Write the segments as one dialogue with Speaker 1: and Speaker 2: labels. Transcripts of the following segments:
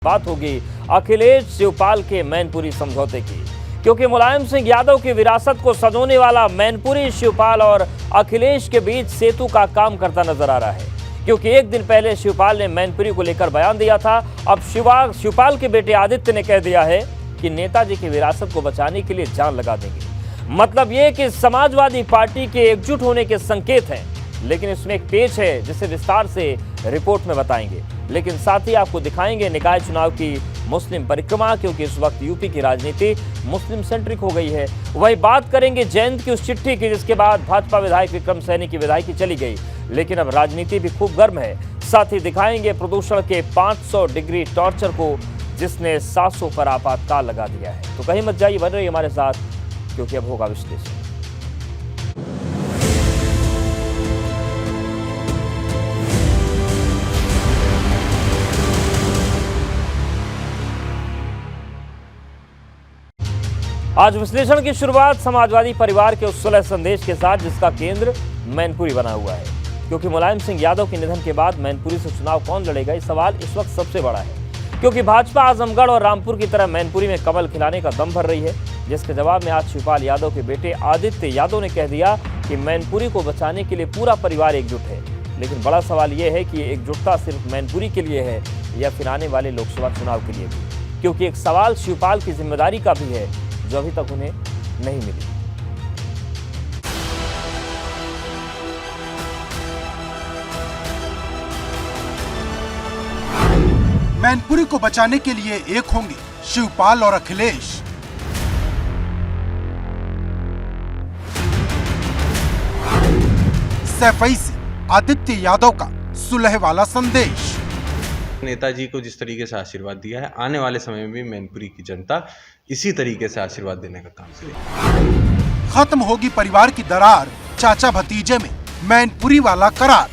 Speaker 1: बात होगी अखिलेश शिवपाल के मैनपुरी समझौते की, क्योंकि मुलायम सिंह यादव की विरासत को सजोने वाला मैनपुरी शिवपाल और अखिलेश के बीच सेतु का काम करता नजर आ रहा है। क्योंकि एक दिन पहले शिवपाल ने मैनपुरी को लेकर बयान दिया था, अब शिवपाल के बेटे आदित्य ने कह दिया है कि नेताजी की विरासत को बचाने के लिए जान लगा देंगे। मतलब ये कि समाजवादी पार्टी के एकजुट होने के संकेत हैं, लेकिन इसमें एक पेच है जिसे विस्तार से रिपोर्ट में बताएंगे। लेकिन साथ ही आपको दिखाएंगे निकाय चुनाव की मुस्लिम परिक्रमा, क्योंकि इस वक्त यूपी की राजनीति मुस्लिम सेंट्रिक हो गई है। वही बात करेंगे जयंत की उस चिट्ठी की जिसके बाद भाजपा विधायक विक्रम सैनी की विधायकी चली गई, लेकिन अब राजनीति भी खूब गर्म है। साथ ही दिखाएंगे प्रदूषण के 500 डिग्री टॉर्चर को जिसने 700 पर आपातकाल लगा दिया है। तो कहीं मत जाइए, बन रही हमारे साथ, क्योंकि अब होगा विश्लेषण। आज विश्लेषण की शुरुआत समाजवादी परिवार के उस सुलह संदेश के साथ जिसका केंद्र मैनपुरी बना हुआ है। क्योंकि मुलायम सिंह यादव के निधन के बाद मैनपुरी से चुनाव कौन लड़ेगा, इस सवाल इस वक्त सबसे बड़ा है। क्योंकि भाजपा आजमगढ़ और रामपुर की तरह मैनपुरी में कमल खिलाने का दम भर रही है, जिसके जवाब में आज शिवपाल यादव के बेटे आदित्य यादव ने कह दिया कि मैनपुरी को बचाने के लिए पूरा परिवार एकजुट है। लेकिन बड़ा सवाल यह है कि ये एकजुटता सिर्फ मैनपुरी के लिए है या फिर आने वाले लोकसभा चुनाव के लिए भी। क्योंकि एक सवाल शिवपाल की जिम्मेदारी का भी है जो अभी तक उन्हें नहीं मिली।
Speaker 2: मैनपुरी को बचाने के लिए एक होंगे शिवपाल और अखिलेश। सैफई से आदित्य यादव का सुलह वाला संदेश।
Speaker 3: नेताजी को जिस तरीके से आशीर्वाद दिया है, आने वाले समय में भी मैनपुरी की जनता इसी तरीके से आशीर्वाद देने का काम करेगी।
Speaker 2: खत्म होगी परिवार की दरार, चाचा भतीजे में मैनपुरी वाला करार।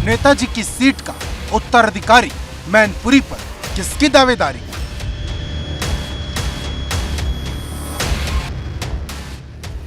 Speaker 2: नेताजी की सीट का उत्तराधिकारी मैनपुरी पर किसकी दावेदारी?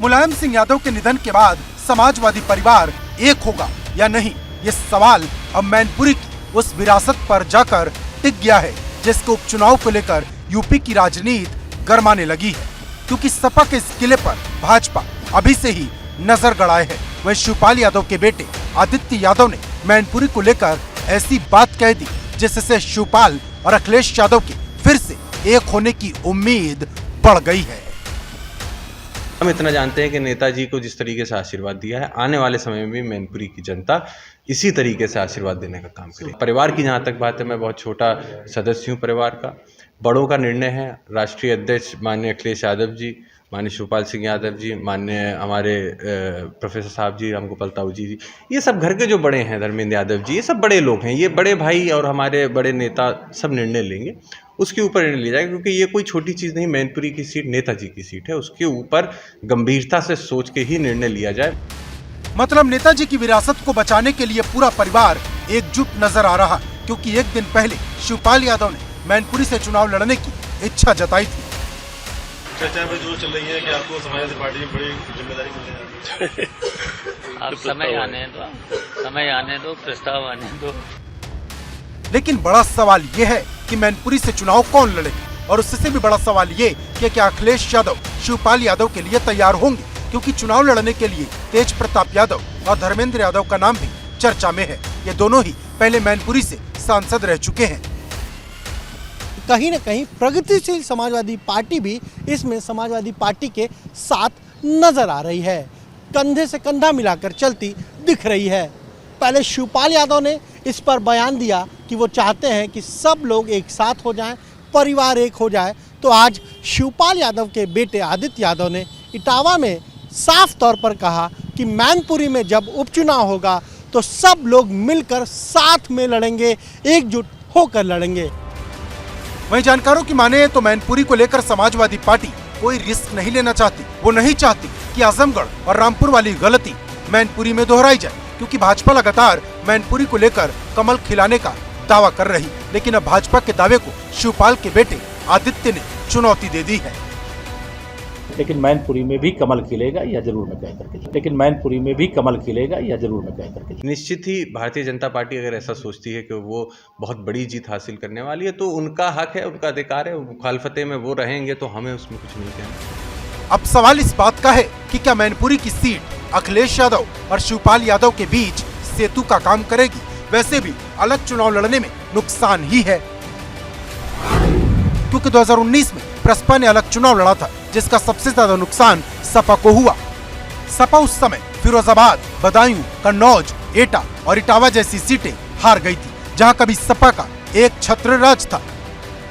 Speaker 2: मुलायम सिंह यादव के निधन के बाद समाजवादी परिवार एक होगा या नहीं, ये सवाल अब मैनपुरी की उस विरासत पर जाकर टिक गया है जिसके उपचुनाव को लेकर यूपी की राजनीति गरमाने लगी है। क्योंकि सपा के इस किले पर भाजपा अभी से ही नजर गड़ाए है। वहीं शिवपाल यादव के बेटे आदित्य यादव ने मैनपुरी को लेकर ऐसी बात कह दी जिससे शिवपाल और अखिलेश यादव के फिर से एक होने की उम्मीद बढ़ गई है।
Speaker 3: हम इतना जानते हैं कि नेताजी को जिस तरीके से आशीर्वाद दिया है, आने वाले समय में भी मैनपुरी की जनता इसी तरीके से आशीर्वाद देने का काम करेगी। परिवार की जहाँ तक बात है, मैं बहुत छोटा सदस्य हूँ परिवार का। बड़ों का निर्णय है। राष्ट्रीय अध्यक्ष माननीय अखिलेश यादव जी, माननीय शिवपाल सिंह यादव जी, माननीय हमारे प्रोफेसर साहब जी, रामगोपाल ताऊ जी, ये सब घर के जो बड़े हैं, धर्मेंद्र यादव जी, ये सब बड़े लोग हैं। ये बड़े भाई और हमारे बड़े नेता सब निर्णय लेंगे, उसके ऊपर निर्णय लिया जाएगा। क्योंकि ये कोई छोटी चीज़ नहीं, मैनपुरी की सीट नेताजी की सीट है, उसके ऊपर गंभीरता से सोच के ही निर्णय लिया जाए।
Speaker 2: मतलब नेताजी की विरासत को बचाने के लिए पूरा परिवार एकजुट नजर आ रहा, क्योंकि एक दिन पहले शिवपाल यादव ने मैनपुरी से चुनाव लड़ने की इच्छा जताई थी।
Speaker 4: चर्चा में जो चल रही है कि आपको समाजवादी पार्टी में बड़ी जिम्मेदारी मिलने वाली है।
Speaker 5: आप समय आने दो, प्रस्ताव आने दो।
Speaker 2: लेकिन बड़ा सवाल ये है कि मैनपुरी से चुनाव कौन लड़ेगा, और उससे भी बड़ा सवाल ये कि क्या अखिलेश यादव शिवपाल यादव के लिए तैयार होंगे, क्योंकि चुनाव लड़ने के लिए तेज प्रताप यादव और धर्मेंद्र यादव का नाम भी चर्चा में है। ये दोनों ही पहले मैनपुरी से सांसद रह चुके हैं।
Speaker 6: कहीं न कहीं प्रगतिशील समाजवादी पार्टी भी इसमें समाजवादी पार्टी के साथ नजर आ रही है, कंधे से कंधा मिलाकर चलती दिख रही है। पहले शिवपाल यादव ने इस पर बयान दिया कि वो चाहते हैं कि सब लोग एक साथ हो जाएं, परिवार एक हो जाए। तो आज शिवपाल यादव के बेटे आदित्य यादव ने इटावा में साफ तौर पर कहा कि मैनपुरी में जब उपचुनाव होगा तो सब लोग मिलकर साथ में लड़ेंगे, एकजुट होकर लड़ेंगे।
Speaker 2: वहीं जानकारों की माने तो मैनपुरी को लेकर समाजवादी पार्टी कोई रिस्क नहीं लेना चाहती। वो नहीं चाहती कि आजमगढ़ और रामपुर वाली गलती मैनपुरी में दोहराई जाए, क्योंकि भाजपा लगातार मैनपुरी को लेकर कमल खिलाने का दावा कर रही। लेकिन अब भाजपा के दावे को शिवपाल के बेटे आदित्य ने चुनौती दे दी है।
Speaker 7: लेकिन मैनपुरी में भी कमल खिलेगा, यह जरूर मैं कह करके, लेकिन मैनपुरी में भी कमल खिलेगा, यह जरूर मैं कह करके।
Speaker 3: निश्चित ही भारतीय जनता पार्टी अगर ऐसा सोचती है कि वो बहुत बड़ी जीत हासिल करने वाली है तो उनका हक है, उनका अधिकार है, मुखालफते में वो रहेंगे तो हमें उसमें कुछ नहीं कहना।
Speaker 2: अब सवाल इस बात का है कि क्या मैनपुरी की सीट अखिलेश यादव और शिवपाल यादव के बीच सेतु का काम करेगी। वैसे भी अलग चुनाव लड़ने में नुकसान ही है, क्योंकि 2019 में प्रसपा ने अलग चुनाव लड़ा था, जिसका सबसे ज्यादा नुकसान सपा को हुआ। सपा उस समय फिरोजाबाद, बदायूं, कन्नौज, एटा और इटावा जैसी सीटें हार गई थी, जहां कभी सपा का एक छत्र राज था।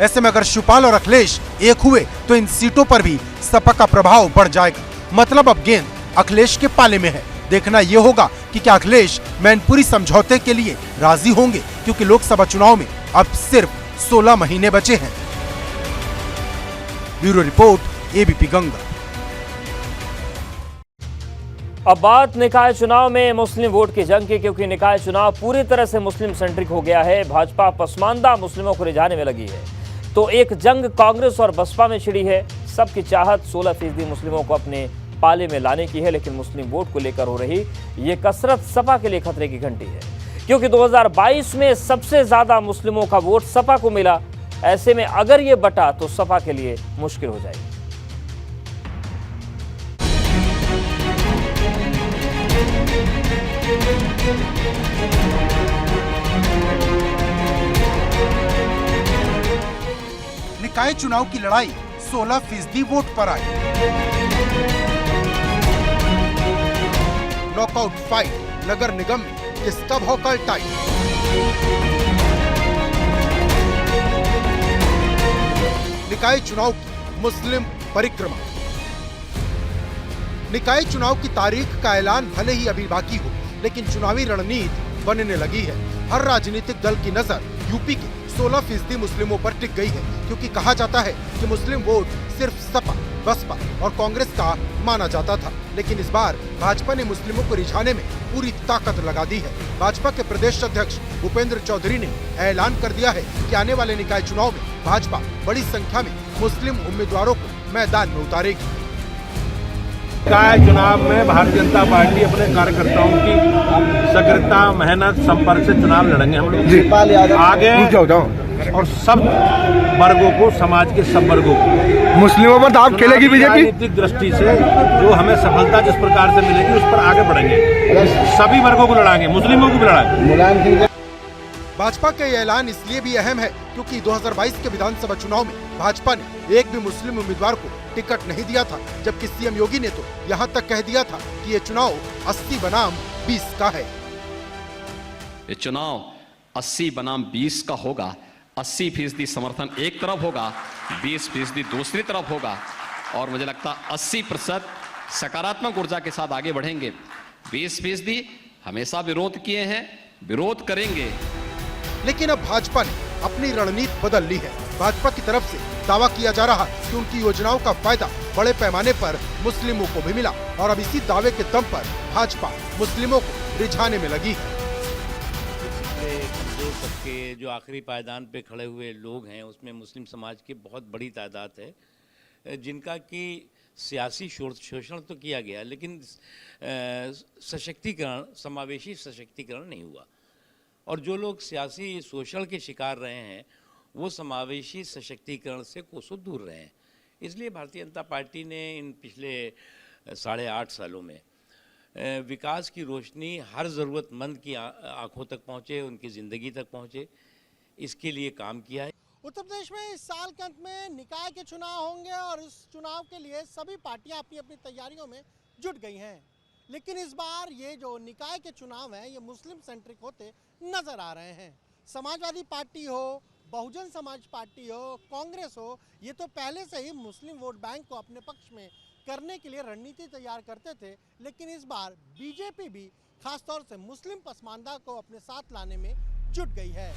Speaker 2: ऐसे में अगर शिवपाल और अखिलेश एक हुए तो इन सीटों पर भी सपा का प्रभाव बढ़ जाएगा। मतलब अब गेंद अखिलेश के पाले में है। देखना यह होगा कि क्या अखिलेश मैनपुरी समझौते के लिए राजी होंगे, क्योंकि लोकसभा चुनाव में अब सिर्फ 16 महीने बचे हैं। Bureau report, ABP Ganga.
Speaker 1: अब बात निकाय चुनाव में मुस्लिम वोट की जंग की, क्योंकि निकाय चुनाव पूरी तरह से मुस्लिम सेंट्रिक हो गया है। भाजपा पसमानदा मुस्लिमों को रिझाने में लगी है, तो एक जंग कांग्रेस और बसपा में छिड़ी है। सबकी चाहत 16% मुस्लिमों को अपने पाले में लाने की है, लेकिन मुस्लिम वोट को लेकर हो रही ये कसरत सपा के लिए खतरे की घंटी है, क्योंकि 2022 में सबसे ज्यादा मुस्लिमों का वोट सपा को मिला। ऐसे में अगर ये बटा तो सपा के लिए मुश्किल हो जाएगी।
Speaker 2: निकाय चुनाव की लड़ाई 16% वोट पर आई। नॉकआउट फाइट नगर निगम में किसका भौकाल टाइट। निकाय चुनाव की मुस्लिम परिक्रमा। निकाय चुनाव की तारीख का ऐलान भले ही अभी बाकी हो, लेकिन चुनावी रणनीति बनने लगी है। हर राजनीतिक दल की नजर यूपी के 16% मुस्लिमों पर टिक गई है, क्योंकि कहा जाता है कि मुस्लिम वोट सिर्फ सपा, बसपा और कांग्रेस का माना जाता था। लेकिन इस बार भाजपा ने मुस्लिमों को रिझाने में पूरी ताकत लगा दी है। भाजपा के प्रदेश अध्यक्ष भूपेंद्र चौधरी ने ऐलान कर दिया है कि आने वाले निकाय चुनाव में भाजपा बड़ी संख्या में मुस्लिम उम्मीदवारों को मैदान में उतारेगी।
Speaker 8: निकाय चुनाव में भारतीय जनता पार्टी अपने कार्यकर्ताओं की सक्रियता, मेहनत, संपर्क से चुनाव लड़ेंगे हम लोग आगे, और सब वर्गों को, समाज के सब वर्गों को,
Speaker 9: मुस्लिमों पर दांव खेलेगी बीजेपी।
Speaker 8: राजनीतिक दृष्टि से जो हमें सफलता जिस प्रकार से मिलेगी उस पर आगे बढ़ेंगे। सभी वर्गों को लड़ाएंगे, मुस्लिमों को भी लड़ाएंगे।
Speaker 2: भाजपा का ये ऐलान इसलिए भी अहम है क्योंकि 2022 के विधानसभा चुनाव में भाजपा ने एक भी मुस्लिम उम्मीदवार को टिकट नहीं दिया था, जबकि सीएम योगी ने तो यहाँ तक कह दिया था कि ये चुनाव 80 बनाम 20 का है।
Speaker 10: ये चुनाव 80 बनाम 20 का होगा। 80% समर्थन एक तरफ होगा, 20% दूसरी तरफ होगा, और मुझे लगता 80% सकारात्मक ऊर्जा के साथ आगे बढ़ेंगे। 20% हमेशा विरोध किए हैं, विरोध करेंगे।
Speaker 2: लेकिन अब भाजपा ने अपनी रणनीति बदल ली है। भाजपा की तरफ से दावा किया जा रहा है कि उनकी योजनाओं का फायदा बड़े पैमाने पर मुस्लिमों को भी मिला, और अब इसी दावे के दम पर भाजपा मुस्लिमों को रिझाने में लगी है।
Speaker 11: के जो आखिरी पायदान पे खड़े हुए लोग हैं उसमें मुस्लिम समाज की बहुत बड़ी तादाद है, जिनका कि सियासी शोषण तो किया गया, लेकिन सशक्तिकरण, समावेशी सशक्तिकरण नहीं हुआ। और जो लोग सियासी शोषण के शिकार रहे हैं वो समावेशी सशक्तिकरण से कोसों दूर रहे हैं। इसलिए भारतीय जनता पार्टी ने इन पिछले 8.5 सालों में विकास की रोशनी हर ज़रूरतमंद की आंखों तक पहुँचे, उनकी ज़िंदगी तक पहुँचे, इसके लिए काम किया है।
Speaker 6: उत्तर प्रदेश में इस साल के अंत में निकाय के चुनाव होंगे और इस चुनाव के लिए सभी पार्टियां अपनी अपनी तैयारियों में जुट गई हैं। लेकिन इस बार ये जो निकाय के चुनाव हैं ये मुस्लिम सेंट्रिक होते नजर आ रहे हैं। समाजवादी पार्टी हो, बहुजन समाज पार्टी हो, कांग्रेस हो, ये तो पहले से ही मुस्लिम वोट बैंक को अपने पक्ष में करने के लिए रणनीति तैयार करते थे, लेकिन इस बार बीजेपी भी खासतौर से मुस्लिम पसमानदा को अपने साथ लाने में जुट गई है।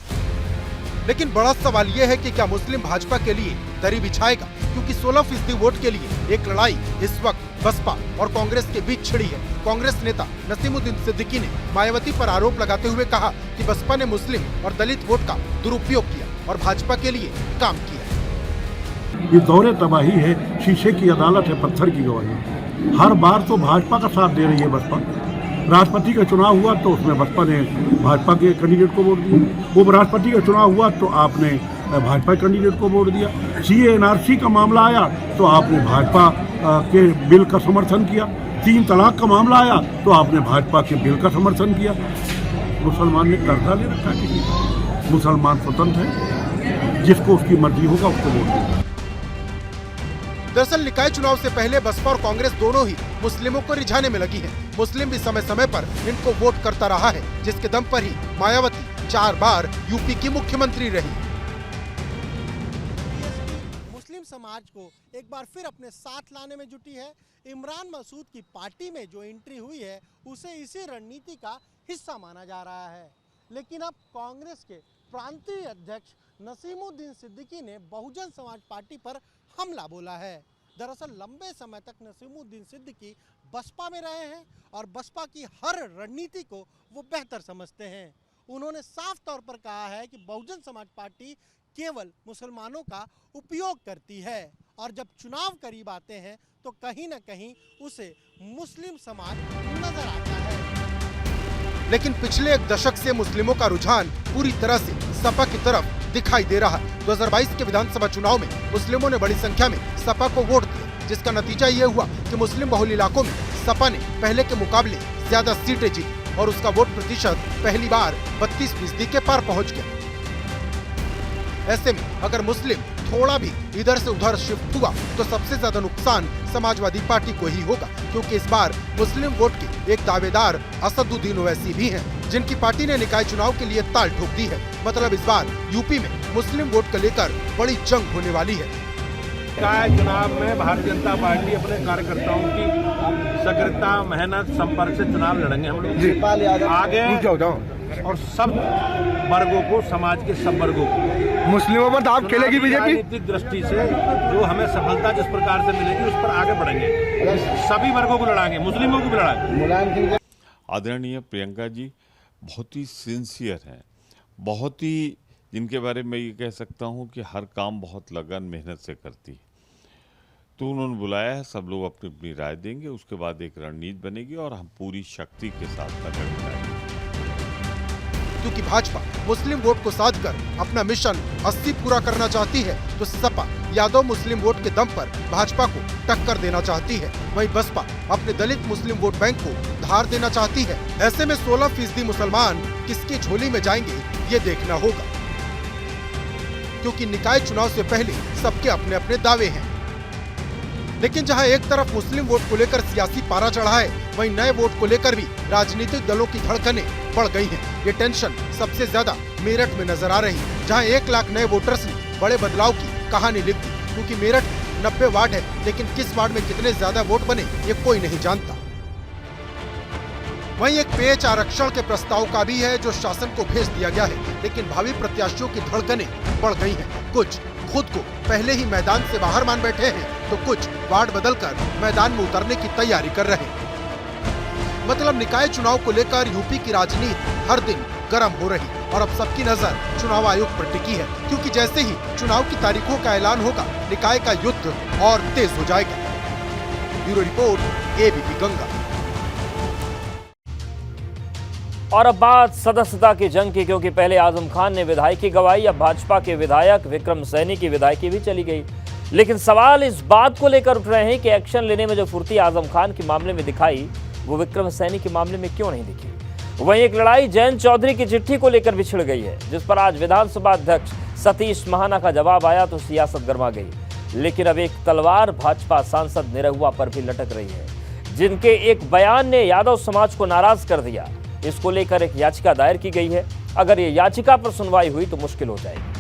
Speaker 2: लेकिन बड़ा सवाल यह है कि क्या मुस्लिम भाजपा के लिए दरी बिछाएगा, क्योंकि 16% वोट के लिए एक लड़ाई इस वक्त बसपा और कांग्रेस के बीच छिड़ी है। कांग्रेस नेता नसीमुद्दीन सिद्दीकी ने मायावती पर आरोप लगाते हुए कहा कि बसपा ने मुस्लिम और दलित वोट का दुरुपयोग किया और भाजपा के लिए काम किया।
Speaker 8: ये दौरे तबाही है, शीशे की अदालत है, पत्थर की गवाही। हर बार तो भाजपा का साथ दे रही है बसपा। राष्ट्रपति का चुनाव हुआ तो उसमें बसपा ने भाजपा के कैंडिडेट को वोट दिया। उपराष्ट्रपति का चुनाव हुआ तो आपने भाजपा कैंडिडेट को वोट दिया। CA NRC का मामला आया तो आपने भाजपा के बिल का समर्थन किया। 3 तलाक का मामला आया तो आपने भाजपा के बिल का समर्थन किया। मुसलमान ने कर्जा ले रखा है। मुसलमान स्वतंत्र है, जिसको उसकी मर्जी होगा उसको वोट देगा।
Speaker 2: दरअसल निकाय चुनाव से पहले बसपा और कांग्रेस दोनों ही मुस्लिमों को रिझाने में लगी है। मुस्लिम भी समय समय पर इनको वोट करता रहा है, जिसके दम पर ही मायावती 4 बार यूपी की मुख्यमंत्री रही।
Speaker 6: मुस्लिम समाज को एक बार फिर अपने साथ लाने में जुटी है। इमरान मसूद की पार्टी में जो एंट्री हुई है उसे इसी रणनीति का हिस्सा माना जा रहा है। लेकिन अब कांग्रेस के प्रांतीय अध्यक्ष नसीमुद्दीन सिद्दीकी ने बहुजन समाज पार्टी पर हमला बोला है। दरअसल लंबे समय तक नसीमुद्दीन सिद्दीकी बसपा में रहे हैं और बसपा की हर रणनीति को वो बेहतर समझते हैं। उन्होंने साफ तौर पर कहा है कि बहुजन समाज पार्टी केवल मुसलमानों का उपयोग करती है और जब चुनाव करीब आते हैं तो कहीं न कहीं उसे मुस्लिम समाज नजर आता है।
Speaker 2: लेकिन पिछले 1 दशक से मुस्लिमों का रुझान पूरी तरह से सपा की तरफ दिखाई दे रहा है। 2022 के विधानसभा चुनाव में मुस्लिमों ने बड़ी संख्या में सपा को वोट दिया, जिसका नतीजा ये हुआ कि मुस्लिम बहुल इलाकों में सपा ने पहले के मुकाबले ज्यादा सीटें जीती और उसका वोट प्रतिशत पहली बार 32% के पार पहुंच गया। ऐसे में अगर मुस्लिम थोड़ा भी इधर से उधर शिफ्ट हुआ तो सबसे ज्यादा नुकसान समाजवादी पार्टी को ही होगा, क्योंकि इस बार मुस्लिम वोट के एक दावेदार असदुद्दीन ओवैसी भी हैं, जिनकी पार्टी ने निकाय चुनाव के लिए ताल ठोक दी है। मतलब इस बार यूपी में मुस्लिम वोट को लेकर बड़ी जंग होने वाली है।
Speaker 8: निकाय चुनाव में भारतीय जनता पार्टी अपने कार्यकर्ताओं की सक्रियता, मेहनत, संपर्क से चुनाव लड़ेंगे हम लोग आगे और सब वर्गों को, समाज के सब वर्गों को। मुस्लिमों पर दाव खेलेगी बीजेपी। राजनीतिक दृष्टि से जो हमें सफलता जिस प्रकार से मिलेगी उस पर आगे बढ़ेंगे। सभी वर्गों को लड़ाएंगे, मुस्लिमों को भी लड़ाएंगे।
Speaker 9: आदरणीय प्रियंका जी बहुत ही सिंसियर हैं, बहुत ही जिनके बारे में ये कह सकता हूँ कि हर काम बहुत लगन मेहनत से करती है। तो उन्होंने बुलाया है, सब लोग अपनी अपनी राय देंगे, उसके बाद एक रणनीति बनेगी और हम पूरी शक्ति के साथ नजर दिखाएंगे।
Speaker 2: क्योंकि भाजपा मुस्लिम वोट को साधकर अपना मिशन 80 पूरा करना चाहती है, तो सपा यादव मुस्लिम वोट के दम पर भाजपा को टक्कर देना चाहती है। वहीं बसपा अपने दलित मुस्लिम वोट बैंक को धार देना चाहती है। ऐसे में 16% मुसलमान किसकी झोली में जाएंगे ये देखना होगा, क्योंकि निकाय चुनाव से पहले सबके अपने अपने दावे हैं। लेकिन जहां एक तरफ मुस्लिम वोट को लेकर सियासी पारा चढ़ा है, वहीं नए वोट को लेकर भी राजनीतिक दलों की धड़कनें बढ़ गई हैं। ये टेंशन सबसे ज्यादा मेरठ में नजर आ रही, जहां 1 लाख नए वोटर्स ने बड़े बदलाव की कहानी लिख दी। क्योंकि मेरठ में 90 वार्ड है, लेकिन किस वार्ड में कितने ज्यादा वोट बने ये कोई नहीं जानता। वहीं एक पेच आरक्षण के प्रस्ताव का भी है जो शासन को भेज दिया गया है, लेकिन भावी प्रत्याशियों की धड़कनें बढ़ गई हैं। कुछ खुद को पहले ही मैदान से बाहर मान बैठे हैं, तो कुछ वार्ड बदलकर मैदान में उतरने की तैयारी कर रहे हैं। मतलब निकाय चुनाव को लेकर यूपी की राजनीति हर दिन गर्म हो रही और अब सबकी नजर चुनाव आयोग पर टिकी है, क्योंकि जैसे ही चुनाव की तारीखों का ऐलान होगा, निकाय का युद्ध और तेज हो जाएगा। Bureau report, ABP Ganga.
Speaker 1: और अब बात सदस्यता की जंग की, क्योंकि पहले आजम खान ने विधायकी गवाई, अब भाजपा के विधायक विक्रम सैनी की विधायकी भी चली गई। लेकिन सवाल इस बात को लेकर उठ रहे हैं कि एक्शन लेने में जो फुर्ती आजम खान के मामले में दिखाई, वो विक्रम सैनी के मामले में क्यों नहीं दिखी। वहीं एक लड़ाई जयंत चौधरी की चिट्ठी को लेकर भी छिड़ गई है, जिस पर आज विधानसभा अध्यक्ष सतीश महाना का जवाब आया तो सियासत गर्मा गई। लेकिन अब एक तलवार भाजपा सांसद निरहुआ पर भी लटक रही है, जिनके एक बयान ने यादव समाज को नाराज कर दिया। इसको लेकर एक याचिका दायर की गई है। अगर ये याचिका पर सुनवाई हुई तो मुश्किल हो जाएगी।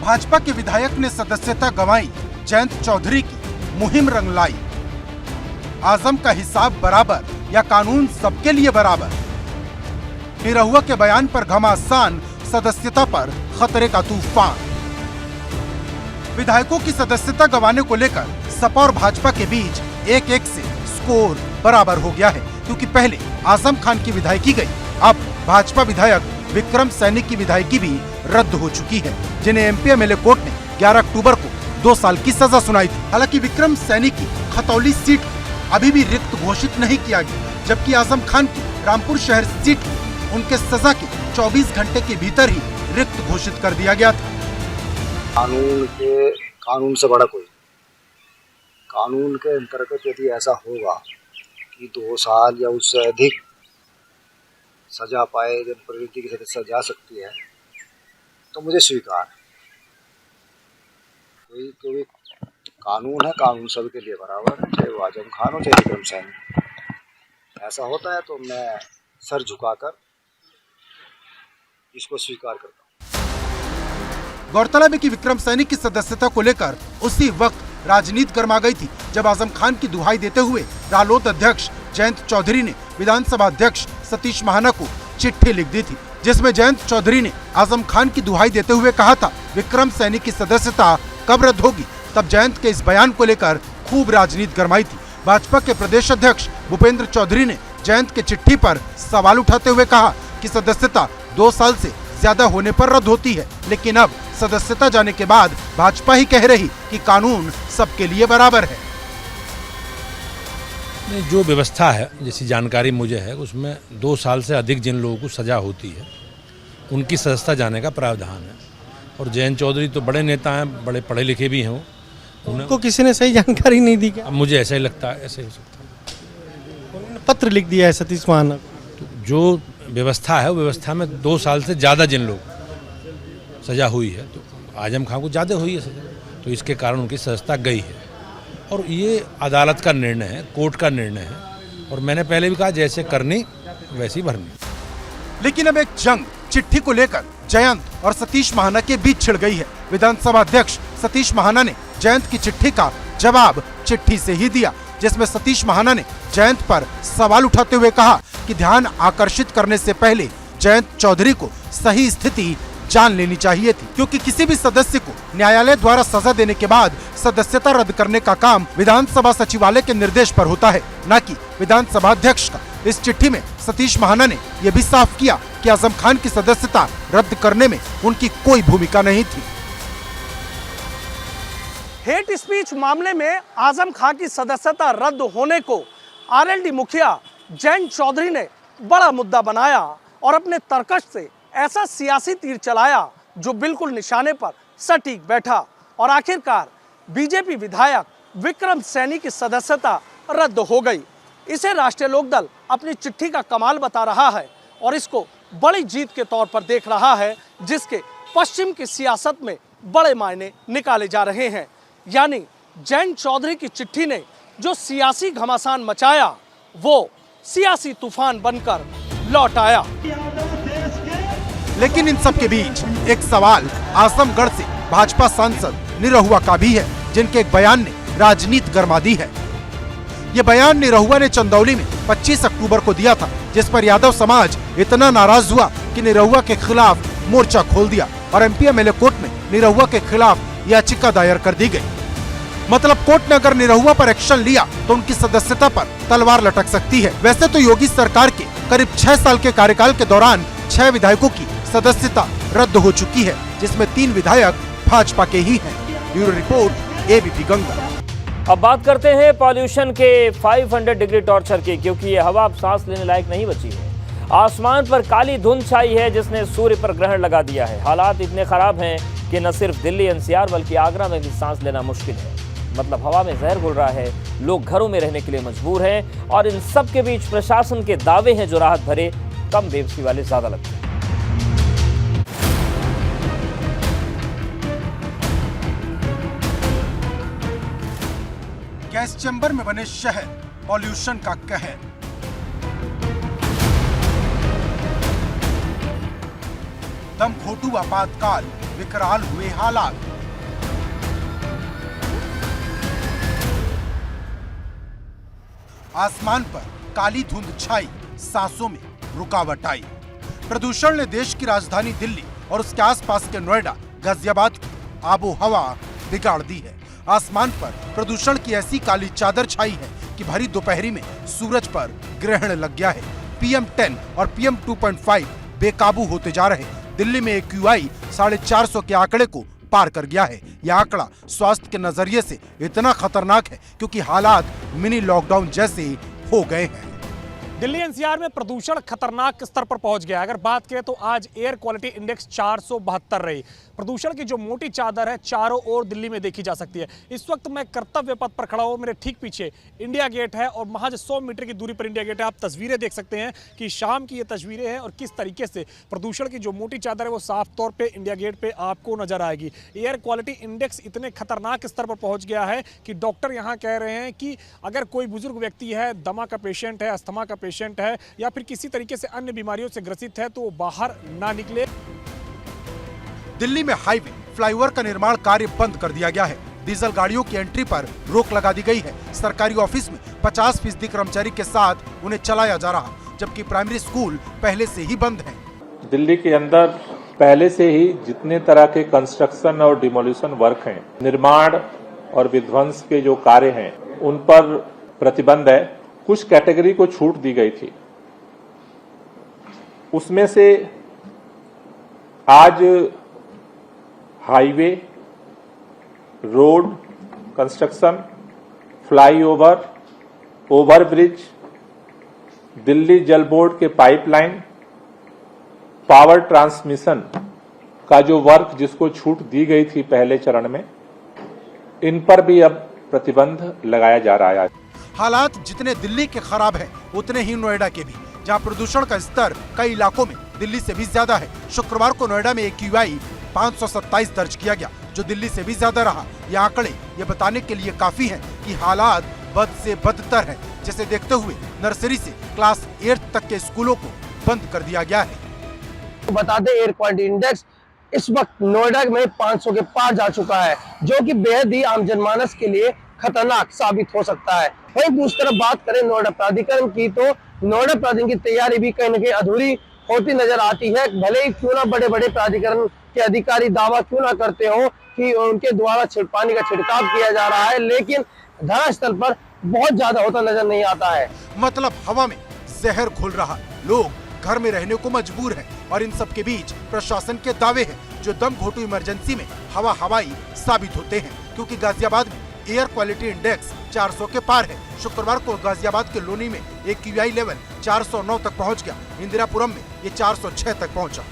Speaker 2: भाजपा के विधायक ने सदस्यता गंवाई, जयंत चौधरी की मुहिम रंग लाई। आजम का हिसाब बराबर या कानून सबके लिए बराबर। निरहुआ के बयान पर घमासान, सदस्यता पर खतरे का तूफान। विधायकों की सदस्यता गंवाने को लेकर सपा और भाजपा के बीच 1-1 से स्कोर बराबर हो गया है, क्योंकि पहले आजम खान की विधायकी गई अब भाजपा विधायक विक्रम सैनी की विधायकी भी रद्द हो चुकी है, जिन्हें एमपी एमएलए कोर्ट ने 11 अक्टूबर को 2 साल की सजा सुनाई थी। हालांकि विक्रम सैनी की खतौली सीट अभी भी रिक्त घोषित नहीं किया गया, जबकि आजम खान की रामपुर शहर सीट को उनके सजा के 24 घंटे के भीतर ही रिक्त घोषित कर दिया गया था।
Speaker 12: कानून से बड़ा कोई, कानून के अंतर्गत यदि ऐसा होगा कि 2 साल या उससे अधिक सजा पाए जनप्रतिनिधि की सजा जा सकती है, तो मुझे स्वीकार है। कोई कानून है, कानून सबके लिए बराबर है, चाहे वो आजम खान हो चाहे विक्रम सैनी। ऐसा होता है तो मैं सर झुकाकर इसको स्वीकार करता हूँ।
Speaker 2: गौरतलब है कि विक्रम सैनी की सदस्यता को लेकर उसी वक्त राजनीति गर्मा गई थी, जब आजम खान की दुहाई देते हुए रालोद अध्यक्ष जयंत चौधरी ने विधानसभा अध्यक्ष सतीश महाना को चिट्ठी लिख दी थी, जिसमें जयंत चौधरी ने आजम खान की दुहाई देते हुए कहा था विक्रम सैनी की सदस्यता कब रद्द होगी। तब जयंत के इस बयान को लेकर खूब राजनीति गरमाई थी। भाजपा के प्रदेश अध्यक्ष भूपेंद्र चौधरी ने जयंत के चिट्ठी पर सवाल उठाते हुए कहा कि सदस्यता 2 साल से ज्यादा होने पर रद्द होती है, लेकिन अब सदस्यता जाने के बाद भाजपा ही कह रही कि कानून सबके लिए बराबर है।
Speaker 8: जो व्यवस्था है, जैसी जानकारी मुझे है, उसमें 2 साल से अधिक जिन लोगों को सजा होती है उनकी सदस्यता जाने का प्रावधान है। और जयंत चौधरी तो बड़े नेता हैं, बड़े पढ़े लिखे भी हैं,
Speaker 6: उनको किसी ने सही जानकारी नहीं दी क्या?
Speaker 8: अब मुझे ऐसा ही लगता है, ऐसे हो सकता है।
Speaker 6: उन्होंने पत्र लिख दिया है सतीश महाना को।
Speaker 8: तो जो व्यवस्था है, वो व्यवस्था में 2 साल से ज़्यादा जिन लोग सजा हुई है, तो आजम खान को ज़्यादा हुई है सजा, तो इसके कारण उनकी सदस्यता गई है। और ये अदालत का निर्णय है, कोर्ट का निर्णय है, और मैंने पहले भी कहा जैसे करनी वैसी भरनी।
Speaker 2: लेकिन अब एक जंग चिट्ठी को लेकर जयंत और सतीश महाना के बीच छिड़ गई है। विधानसभा अध्यक्ष सतीश महाना ने जयंत की चिट्ठी का जवाब चिट्ठी से ही दिया, जिसमें सतीश महाना ने जयंत पर सवाल उठाते हुए कहा कि ध्यान आकर्षित करने से पहले जयंत चौधरी को सही स्थिति जान लेनी चाहिए थी, क्योंकि किसी भी सदस्य को न्यायालय द्वारा सजा देने के बाद सदस्यता रद्द करने का काम विधानसभा सचिवालय के निर्देश पर होता है, न कि विधानसभा अध्यक्ष का। इस चिट्ठी में सतीश महाना ने यह भी साफ किया कि आजम खान की सदस्यता रद्द करने में उनकी कोई भूमिका नहीं थी।
Speaker 6: हेट स्पीच मामले में आजम खान की सदस्यता रद्द होने को आरएलडी मुखिया जयंत चौधरी ने बड़ा मुद्दा बनाया और अपने तर्कश से ऐसा सियासी तीर चलाया जो बिल्कुल निशाने पर सटीक बैठा, और आखिरकार बीजेपी विधायक विक्रम सैनी की सदस्यता रद्द हो गई। इसे राष्ट्रीय लोकदल अपनी चिट्ठी का कमाल बता रहा है और इसको बड़ी जीत के तौर पर देख रहा है, जिसके पश्चिम की सियासत में बड़े मायने निकाले जा रहे हैं। यानी जयंत चौधरी की चिट्ठी ने जो सियासी घमासान मचाया, वो सियासी तूफान बनकर लौट आया।
Speaker 2: लेकिन इन सब के बीच एक सवाल आजमगढ़ से भाजपा सांसद निरहुआ का भी है, जिनके एक बयान ने राजनीति गरमा दी है। ये बयान निरहुआ ने चंदौली में 25 अक्टूबर को दिया था, जिस पर यादव समाज इतना नाराज हुआ कि निरहुआ के खिलाफ मोर्चा खोल दिया और एमपी एमएलए कोर्ट में निरहुआ के खिलाफ याचिका दायर कर दी गई। मतलब कोर्ट ने अगर निरहुआ पर एक्शन लिया तो उनकी सदस्यता पर तलवार लटक सकती है। वैसे तो योगी सरकार के करीब 6 साल के कार्यकाल के दौरान 6 विधायकों की सदस्यता रद्द हो चुकी है, जिसमें 3 विधायक भाजपा के ही हैं। Bureau report ABP Ganga.
Speaker 1: अब बात करते हैं पॉल्यूशन के 500 डिग्री टॉर्चर की, क्योंकि ये हवा अब सांस लेने लायक नहीं बची है। आसमान पर काली धुंध छाई है, जिसने सूर्य पर ग्रहण लगा दिया है। हालात इतने खराब हैं कि न सिर्फ दिल्ली एनसीआर बल्कि आगरा में भी सांस लेना मुश्किल है। मतलब हवा में जहर घुल रहा है, लोग घरों में रहने के लिए मजबूर हैं, और इन सब के बीच प्रशासन के दावे हैं जो राहत भरे, कम बेबसी वाले ज्यादा लगते हैं।
Speaker 2: गैस चैम्बर में बने शहर, पॉल्यूशन का कहर। दम घोटू आपातकाल, विकराल हुए हालात। आसमान पर काली धुंध छाई, सांसों में रुकावट आई। प्रदूषण ने देश की राजधानी दिल्ली और उसके आसपास के नोएडा, गाजियाबाद की आबो हवा बिगाड़ दी है। आसमान पर प्रदूषण की ऐसी काली चादर छाई है कि भरी दोपहरी में सूरज पर ग्रहण लग गया है। PM10 और PM 2.5 बेकाबू होते जा रहे। दिल्ली में AQI 450 के आंकड़े को पार कर गया है। यह आंकड़ा स्वास्थ्य के नजरिए से इतना खतरनाक है क्योंकि हालात मिनी लॉकडाउन जैसे हो गए हैं।
Speaker 13: दिल्ली NCR में प्रदूषण खतरनाक स्तर पर पहुंच गया। अगर बात करें तो आज एयर क्वालिटी इंडेक्स 472 रही। प्रदूषण की जो मोटी चादर है चारों ओर दिल्ली में देखी जा सकती है। इस वक्त मैं कर्तव्य पथ पर खड़ा हूं। मेरे ठीक पीछे इंडिया गेट है और महज 100 मीटर की दूरी पर इंडिया गेट है। आप तस्वीरें देख सकते हैं कि शाम की ये तस्वीरें हैं और किस तरीके से प्रदूषण की जो मोटी चादर है वो साफ तौर पर इंडिया गेट पर आपको नजर आएगी। एयर क्वालिटी इंडेक्स इतने खतरनाक स्तर पर पहुँच गया है कि डॉक्टर यहाँ कह रहे हैं कि अगर कोई बुजुर्ग व्यक्ति है, दमा का पेशेंट है, अस्थमा का पेशेंट है या फिर किसी तरीके से अन्य बीमारियों से ग्रसित है तो वो बाहर ना निकले।
Speaker 2: दिल्ली में हाईवे फ्लाईओवर का निर्माण कार्य बंद कर दिया गया है। डीजल गाड़ियों की एंट्री पर रोक लगा दी गई है। सरकारी ऑफिस में 50% कर्मचारी के साथ उन्हें चलाया जा रहा, जबकि प्राइमरी स्कूल पहले से ही बंद है।
Speaker 14: दिल्ली के अंदर पहले से ही जितने तरह के कंस्ट्रक्शन और डिमोलिशन वर्क हैं, निर्माण और विध्वंस के जो कार्य हैं, उन पर प्रतिबंध है। कुछ कैटेगरी को छूट दी गई थी, उसमें से आज highway, road construction, flyover, overbridge, Delhi जल बोर्ड के पाइपलाइन, पावर ट्रांसमिशन का जो वर्क जिसको छूट दी गई थी पहले चरण में, इन पर भी अब प्रतिबंध लगाया जा रहा है।
Speaker 2: हालात जितने दिल्ली के खराब हैं, उतने ही नोएडा के भी, जहां प्रदूषण का स्तर कई इलाकों में दिल्ली से भी ज्यादा है। शुक्रवार को नोएडा में AQI 527 दर्ज किया गया, जो दिल्ली से भी ज्यादा रहा। ये आंकड़े ये बताने के लिए काफी हैं कि हालात बद से बदतर हैं, जिसे देखते हुए नर्सरी से क्लास 8 तक के स्कूलों को बंद कर दिया गया है।
Speaker 15: बता दें, एयर क्वालिटी इंडेक्स इस वक्त नोएडा में 500 के पार जा चुका है, जो कि बेहद ही आम जनमानस के लिए खतरनाक साबित हो सकता है। वहीं दूसरी तरफ बात करें नोएडा प्राधिकरण की, तो नोएडा प्राधिकरण की तैयारी भी कहीं न कहीं अधूरी होती नजर आती है। भले ही क्यों ना बड़े बड़े प्राधिकरण के अधिकारी दावा क्यों ना करते हो कि उनके द्वारा पानी का छिड़काव किया जा रहा है, लेकिन धरास्थल पर बहुत ज्यादा होता नजर नहीं आता है।
Speaker 2: मतलब हवा में जहर घुल रहा, लोग घर में रहने को मजबूर हैं और इन सब के बीच प्रशासन के दावे हैं जो दम घोटू इमरजेंसी में हवाई साबित होते हैं, क्योंकि गाजियाबाद में एयर क्वालिटी इंडेक्स 400 के पार है। शुक्रवार को गाजियाबाद के लोनी में AQI लेवल 409 तक पहुंच गया। इंदिरापुरम में ये 406 तक पहुंचा।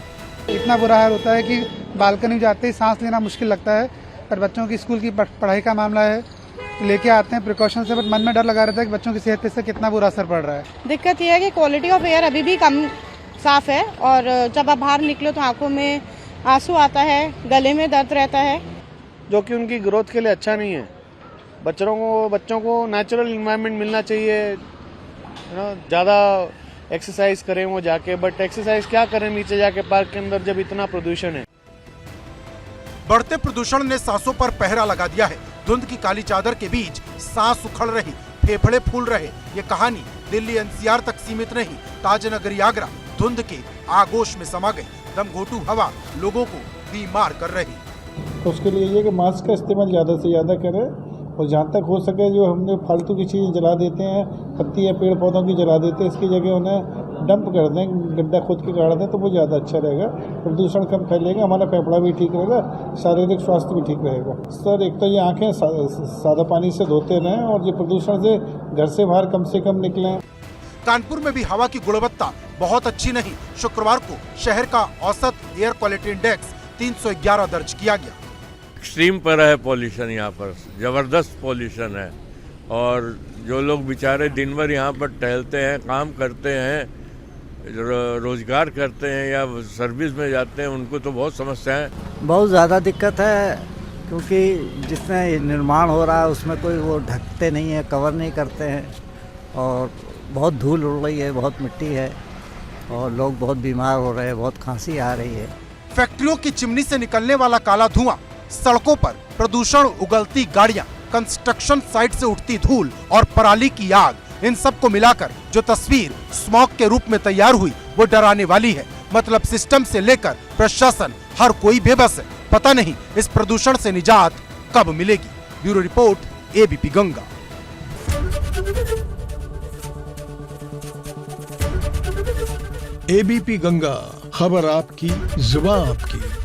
Speaker 16: इतना बुरा हाल होता है कि बालकनी जाते ही सांस लेना मुश्किल लगता है। पर बच्चों की स्कूल की पढ़ाई का मामला है, लेके आते हैं प्रिकॉशन से, बट मन में डर लगा रहता है कि बच्चों की सेहत पे से कितना बुरा असर पड़ रहा है।
Speaker 17: दिक्कत यह है कि क्वालिटी ऑफ एयर अभी भी कम साफ है और जब आप बाहर निकलो तो आंखों में आंसू आता है, गले में दर्द रहता है,
Speaker 18: जो कि उनकी ग्रोथ के लिए अच्छा नहीं है। बच्चों को नेचुरल इन्वायरमेंट मिलना चाहिए, ज़्यादा एक्सरसाइज करें वो जाके, बट एक्सरसाइज क्या करें नीचे जाके पार्क के अंदर जब इतना प्रदूषण है।
Speaker 2: बढ़ते प्रदूषण ने सांसों पर पहरा लगा दिया है। धुंध की काली चादर के बीच सांस उखड़ रही, फेफड़े फूल रहे। ये कहानी दिल्ली NCR तक सीमित नहीं, ताजनगरी आगरा धुंध के आगोश में समा गई। दमघोटू हवा लोगों को बीमार कर रही।
Speaker 19: तो उसके लिए ये कि मास्क का इस्तेमाल ज़्यादा से ज़्यादा करें और जहाँ तक हो सके जो हमने फालतू की चीज़ जला देते हैं, पत्ती या पेड़ पौधों की जला देते हैं, इसकी जगह उन्हें डंप कर दें, गड्ढा खोद के गाड़ दें, तो वो ज़्यादा अच्छा रहेगा। प्रदूषण कम फैलेगा, हमारा फेफड़ा भी ठीक रहेगा, शारीरिक स्वास्थ्य भी ठीक रहेगा। सर, एक तो ये आँखें सादा पानी से धोते रहें और ये प्रदूषण से घर से बाहर कम से कम निकलें।
Speaker 2: कानपुर में भी हवा की गुणवत्ता बहुत अच्छी नहीं। शुक्रवार को शहर का औसत एयर क्वालिटी इंडेक्स 311 दर्ज किया गया।
Speaker 20: एक्सट्रीम पर है पॉल्यूशन, यहाँ पर ज़बरदस्त पॉल्यूशन है और जो लोग बेचारे दिन भर यहाँ पर टहलते हैं, काम करते हैं, रोजगार करते हैं या सर्विस में जाते हैं, उनको तो बहुत समस्या है।
Speaker 21: बहुत ज़्यादा दिक्कत है, क्योंकि जिसमें निर्माण हो रहा है उसमें कोई वो ढकते नहीं है, कवर नहीं करते हैं और बहुत धूल उड़ रही है, बहुत मिट्टी है और लोग बहुत बीमार हो रहे हैं, बहुत खांसी आ रही है।
Speaker 2: फैक्ट्रियों की चिमनी से निकलने वाला काला धुआं, सड़कों पर प्रदूषण, उगलती गाड़ियां, कंस्ट्रक्शन साइट से उठती धूल और पराली की आग, इन सब को मिलाकर जो तस्वीर स्मॉग के रूप में तैयार हुई वो डराने वाली है। मतलब सिस्टम से लेकर प्रशासन हर कोई बेबस है। पता नहीं इस प्रदूषण से निजात कब मिलेगी। Bureau report, ABP Ganga.
Speaker 4: ABP Ganga, खबर आपकी, जुबान आपकी।